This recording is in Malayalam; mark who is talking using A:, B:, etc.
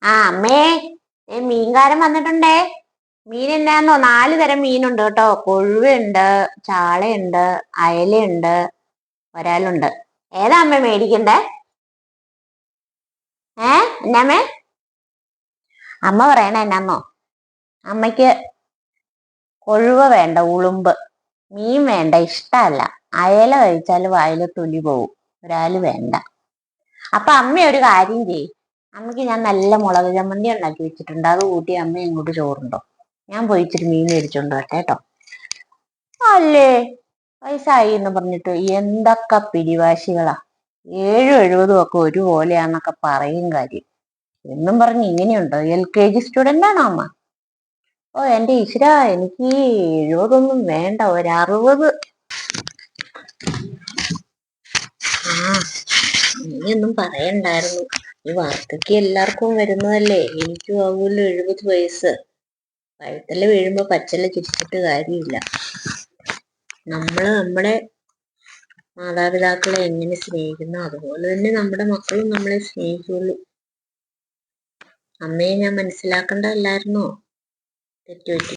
A: ആ അമ്മേ, മീൻകാരൻ വന്നിട്ടുണ്ടേ. മീൻ എന്നാന്നോ 4 തരം മീനുണ്ട് കേട്ടോ. കൊഴുവയുണ്ട്, ചാളയുണ്ട്, അയലയുണ്ട്, ഒരാളുണ്ട്. ഏതാ അമ്മ മേടിക്കണ്ടേ? എന്നാമ്മേ? അമ്മ പറയണ എന്നാന്നോ, അമ്മയ്ക്ക് കൊഴുവ വേണ്ട, ഉളുമ്പ്. മീൻ വേണ്ട, ഇഷ്ടല്ല. അയല കഴിച്ചാൽ വായിലെ തൊലി പോവും. ഒരാള് വേണ്ട. അപ്പൊ അമ്മ ഒരു കാര്യം ചെയ്യും. അമ്മയ്ക്ക് ഞാൻ നല്ല മുളക് ചമ്മന്തി ഉണ്ടാക്കി വെച്ചിട്ടുണ്ട്. അത് കൂട്ടി അമ്മ ഇങ്ങോട്ട് ചോറുണ്ടോ. ഞാൻ പോയി ഇച്ചിരി മീൻ മേടിച്ചോണ്ട് വരട്ടെ കേട്ടോ. അല്ലേ, വയസ്സായി എന്ന് പറഞ്ഞിട്ട് എന്തൊക്കെ പിടിവാശികളാ. 7-70 ഒക്കെ ഒരുപോലെയാന്നൊക്കെ പറയും കാര്യം. എന്നും പറഞ്ഞ് ഇങ്ങനെയുണ്ടോ? LKG സ്റ്റുഡന്റ് ആണോ അമ്മ? ഓ എന്റെ ഈശ്വര, എനിക്ക് 70 വേണ്ട, ഒരു 60. ആ, അങ്ങനെയൊന്നും പറയണ്ടായിരുന്നു. ഈ വാർദ്ധക്യം എല്ലാവർക്കും വരുന്നതല്ലേ. എനിക്കും ആവുമല്ലോ 70 വയസ്സ്. വയറ്റല് വീഴുമ്പോ പച്ചല ചിരിച്ചിട്ട് കാര്യമില്ല. നമ്മുടെ മാതാപിതാക്കളെ എങ്ങനെ സ്നേഹിക്കുന്നോ അതുപോലെ തന്നെ നമ്മുടെ മക്കളും നമ്മളെ സ്നേഹിക്കുള്ളൂ. അമ്മയെ ഞാൻ മനസ്സിലാക്കണ്ടല്ലായിരുന്നോ? തെറ്റുപറ്റി.